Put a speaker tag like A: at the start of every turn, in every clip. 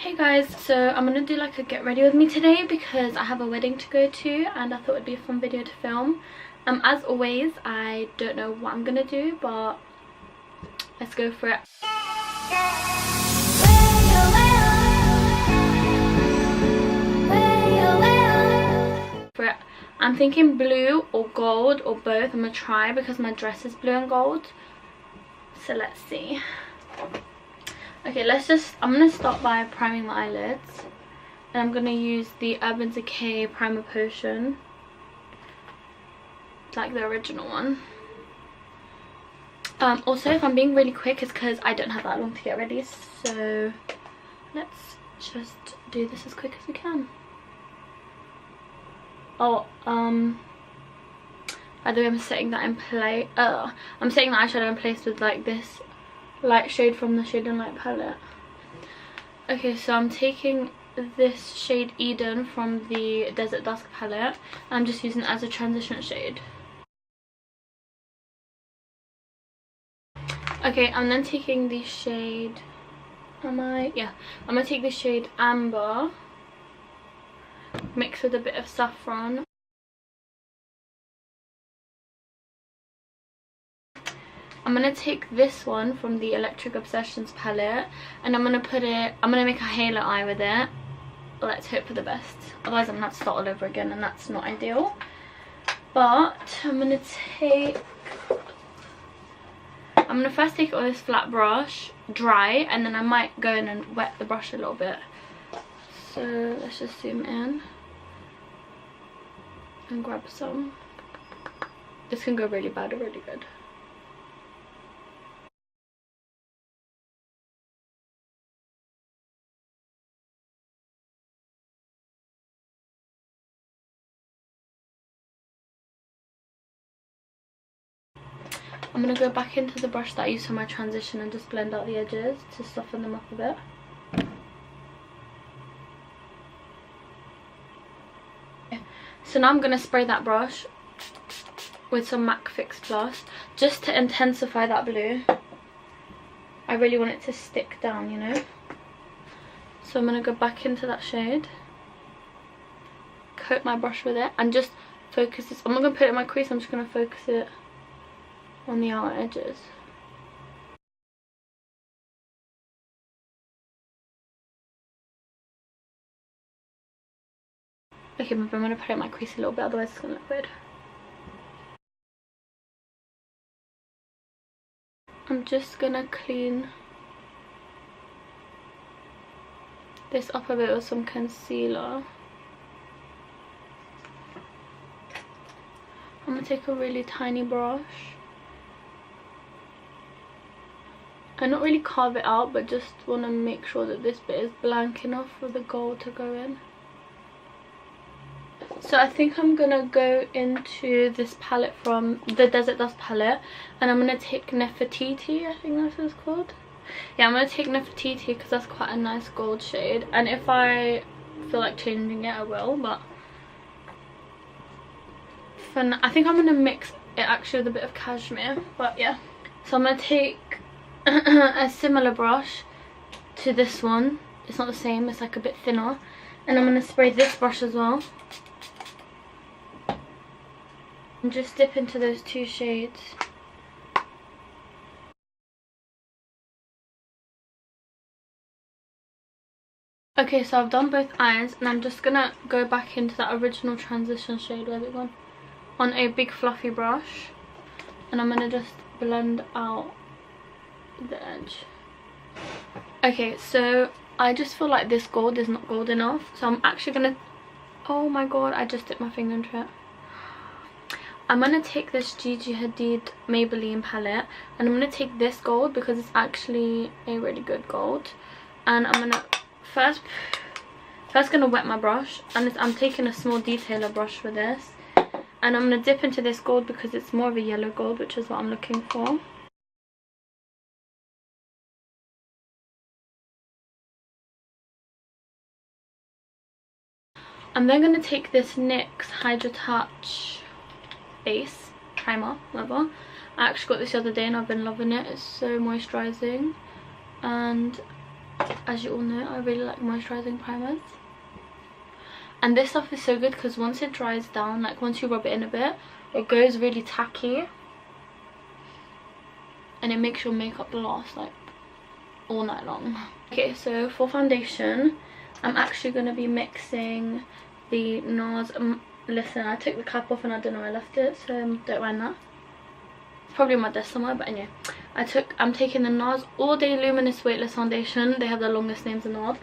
A: Hey guys, so I'm gonna do like a get ready with me today because I have a wedding to go to and I thought it'd be a fun video to film. As always, I don't know what I'm gonna do, but let's go for it. I'm thinking blue or gold or both. I'm gonna try because my dress is blue and gold. So let's see. Okay, I'm gonna start by priming my eyelids, and I'm gonna use the Urban Decay primer potion, like the original one. Also, if I'm being really quick, it's because I don't have that long to get ready, so let's just do this as quick as we can. Oh, by the way, I'm setting that in place. I'm setting the eyeshadow in place with like this light shade from the Shade and Light palette. Okay, so I'm taking this shade Eden from the Desert Dusk palette. I'm just using it as a transition shade. Okay, I'm then taking the shade, I'm gonna take the shade Amber, mixed with a bit of saffron. I'm gonna take this one from the Electric Obsessions palette and I'm gonna make a halo eye with it. Let's hope for the best, otherwise I'm gonna have to start all over again and that's not ideal. But I'm gonna first take it on this flat brush, dry, and then I might go in and wet the brush a little bit. So let's just zoom in and grab some. This can go really bad or really good. I'm going to go back into the brush that I used for my transition and just blend out the edges to soften them up a bit. So now I'm going to spray that brush with some MAC Fix Plus just to intensify that blue. I really want it to stick down, you know. So I'm going to go back into that shade, coat my brush with it and just focus this. I'm not going to put it in my crease, I'm just going to focus it on the outer edges. Okay, I'm going to put it in my crease a little bit, otherwise it's going to look weird. I'm just going to clean this up a bit with some concealer. I'm going to take a really tiny brush and not really carve it out, but just want to make sure that this bit is blank enough for the gold to go in. So I think I'm gonna go into this palette from the Desert Dust palette and I'm gonna take Nefertiti, I think that's what it's called. Yeah, I'm gonna take Nefertiti because that's quite a nice gold shade, and if I feel like changing it I will, but for now, I think I'm gonna mix it actually with a bit of cashmere, but yeah. So I'm gonna take a similar brush to this one. It's not the same, it's like a bit thinner, and I'm going to spray this brush as well and just dip into those two shades. Okay, so I've done both eyes and I'm just going to go back into that original transition shade, where's it gone, on a big fluffy brush, and I'm going to just blend out the edge. Okay, so I just feel like this gold is not gold enough, so I'm actually gonna, oh my god, I just dipped my finger into it. I'm gonna take this Gigi Hadid Maybelline palette and I'm gonna take this gold because it's actually a really good gold, and I'm gonna first gonna wet my brush, and I'm taking a small detailer brush for this, and I'm gonna dip into this gold because it's more of a yellow gold, which is what I'm looking for. I'm then going to take this NYX Hydra Touch base primer, whatever. I actually got this the other day and I've been loving it. It's so moisturising, and as you all know, I really like moisturising primers. And this stuff is so good because once it dries down, like once you rub it in a bit, it goes really tacky. And it makes your makeup last like all night long. Okay, so for foundation, I'm actually going to be mixing the NARS. Listen, I took the cap off and I don't know where I left it, so don't mind that. It's probably on my desk somewhere, but anyway. I'm taking the NARS All Day Luminous Weightless Foundation. They have the longest names in the world.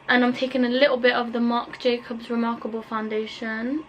A: And I'm taking a little bit of the Marc Jacobs Remarkable Foundation.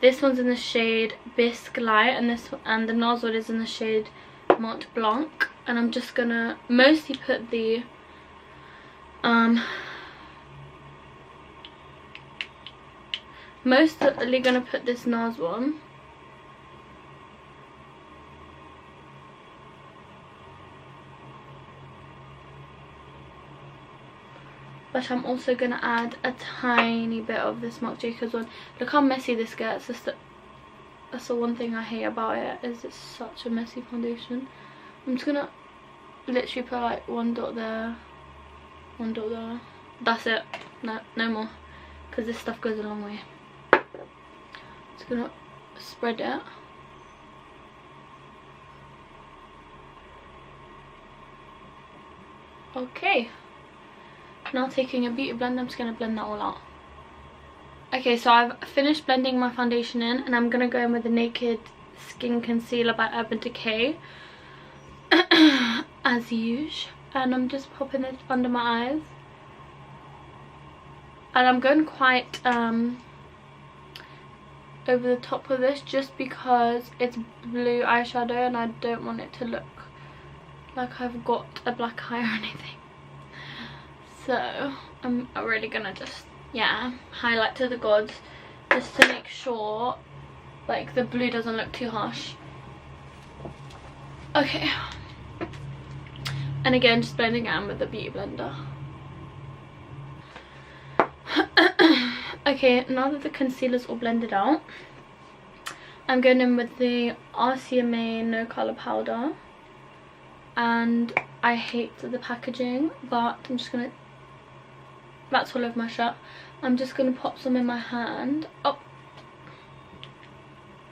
A: This one's in the shade Bisque Light, and the NARS one is in the shade Mont Blanc. And I'm just gonna mostly put the mostly gonna put this NARS one. But I'm also gonna add a tiny bit of this Marc Jacobs one. Look how messy this gets. That's the one thing I hate about it, is it's such a messy foundation. I'm just gonna literally put like one dot there, one dot there. That's it. No more, because this stuff goes a long way. Just gonna spread it. Okay. Now taking a beauty blender, I'm just gonna blend that all out. Okay, so I've finished blending my foundation in, and I'm gonna go in with the Naked Skin Concealer by Urban Decay. As usual. And I'm just popping it under my eyes. And I'm going quite over the top of this, just because it's blue eyeshadow and I don't want it to look like I've got a black eye or anything. So I'm really gonna just, yeah, highlight to the gods, just to make sure like the blue doesn't look too harsh. Okay. And again, just blending it in with the beauty blender. Okay, now that the concealer's all blended out, I'm going in with the RCMA No Colour Powder. And I hate the packaging, but I'm just gonna, that's all over my shirt. I'm just gonna pop some in my hand, oh,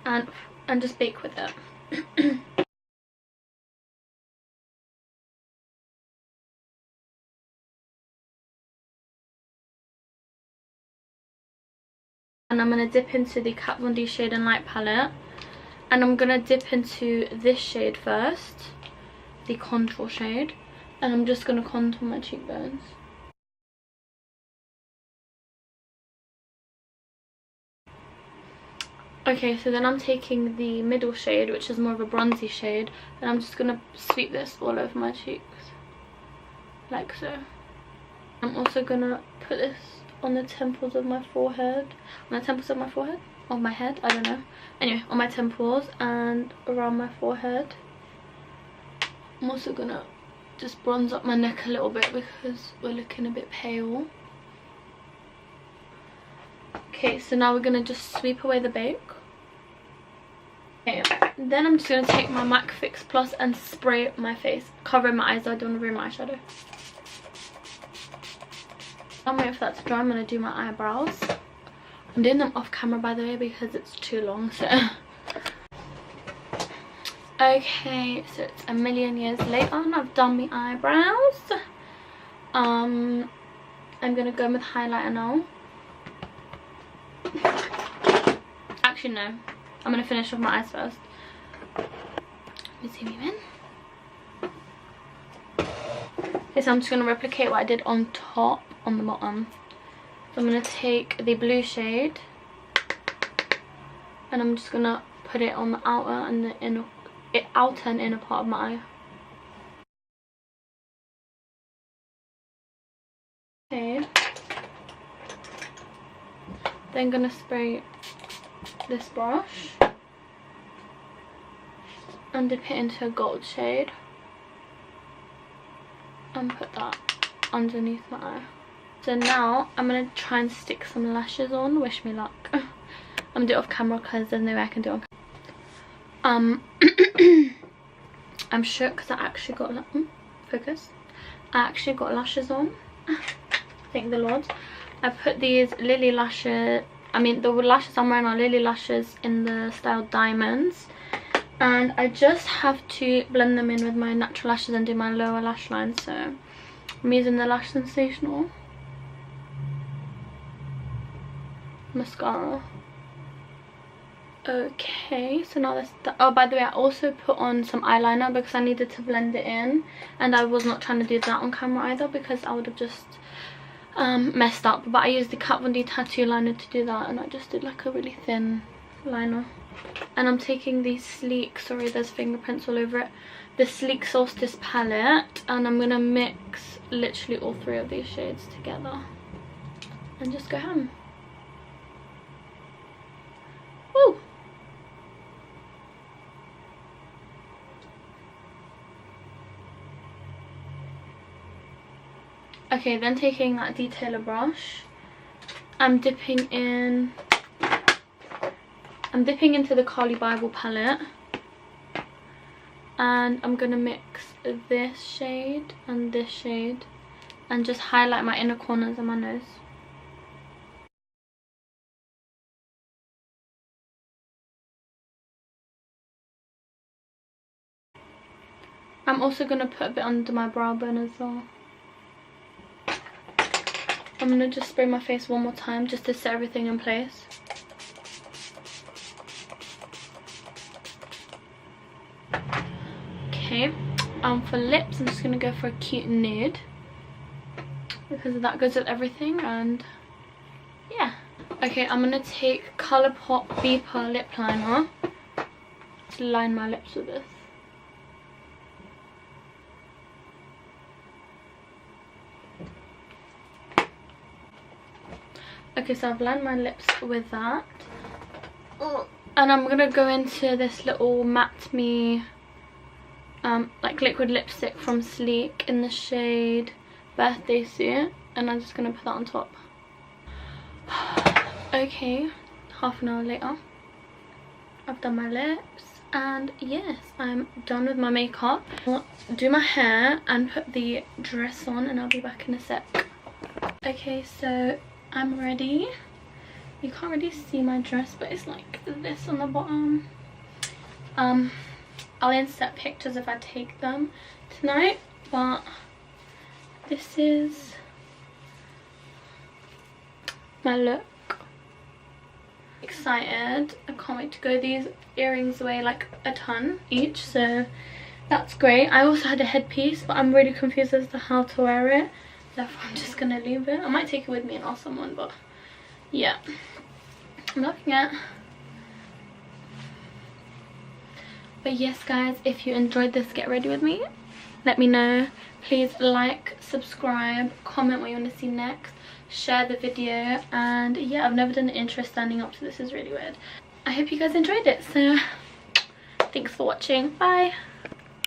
A: and just bake with it. And I'm going to dip into the Kat Von D Shade and Light palette. And I'm going to dip into this shade first, the contour shade. And I'm just going to contour my cheekbones. Okay, so then I'm taking the middle shade, which is more of a bronzy shade. And I'm just going to sweep this all over my cheeks. Like so. I'm also going to put this on the temples of my forehead. On the temples of my forehead? Of my head? I don't know. Anyway, on my temples and around my forehead. I'm also gonna just bronze up my neck a little bit because we're looking a bit pale. Okay, so now we're gonna just sweep away the bake. Okay, then I'm just gonna take my MAC Fix Plus and spray my face, covering my eyes so I don't want to ruin my eyeshadow. I'm waiting for that to dry. I'm going to do my eyebrows. I'm doing them off camera, by the way, because it's too long, so. Okay, so it's a million years later and I've done my eyebrows. I'm going to go with highlighter now. Actually, no. I'm going to finish off my eyes first. Let me zoom you in. Okay, so I'm just going to replicate what I did on top. On the bottom, so I'm going to take the blue shade and I'm just going to put it on the outer and the inner part of my eye. Okay, then going to spray this brush and dip it into a gold shade and put that underneath my eye. So now I'm going to try and stick some lashes on. Wish me luck. I'm going to do it off camera because there's no way I can do it on camera. I'm shook because I actually got, focus. I actually got lashes on Thank the Lord. I put these Lily lashes, the lashes I'm wearing are Lily lashes in the style Diamonds. And I just have to blend them in with my natural lashes and do my lower lash line. So I'm using the Lash Sensational mascara. Okay, so now that's oh, by the way, I also put on some eyeliner because I needed to blend it in, and I was not trying to do that on camera either because I would have just messed up. But I used the Kat Von D tattoo liner to do that, and I just did like a really thin liner. And I'm taking the Sleek, sorry there's fingerprints all over it, the Sleek Solstice palette, and I'm gonna mix literally all three of these shades together and just go ham. Woo! Okay, then taking that detailer brush, I'm dipping into the Carly Bible palette, and I'm gonna mix this shade and this shade and just highlight my inner corners of my nose. I'm also gonna put a bit under my brow bone as well. I'm gonna just spray my face one more time just to set everything in place. Okay, for lips I'm just gonna go for a cute nude because that goes with everything, and yeah. Okay, I'm gonna take Colourpop Beeper lip liner to line my lips with this. Okay, so I've lined my lips with that, and I'm gonna go into this little Matte Me like liquid lipstick from Sleek in the shade Birthday Suit, and I'm just gonna put that on top. Okay, half an hour later, I've done my lips, and yes, I'm done with my makeup. I'll do my hair and put the dress on, and I'll be back in a sec. Okay, so I'm ready. You can't really see my dress, but it's like this on the bottom. I'll insert pictures if I take them tonight, but this is my look. Excited. I can't wait to go. These earrings weigh like a ton each, so that's great. I also had a headpiece, but I'm really confused as to how to wear it. Therefore, I'm just gonna leave it. I might take it with me and ask someone, but yeah, I'm loving it. But yes, guys, if you enjoyed this get ready with me, let me know. Please like, subscribe, comment what you want to see next, share the video, and yeah, I've never done an intro standing up, so this is really weird. I hope you guys enjoyed it. So thanks for watching. Bye.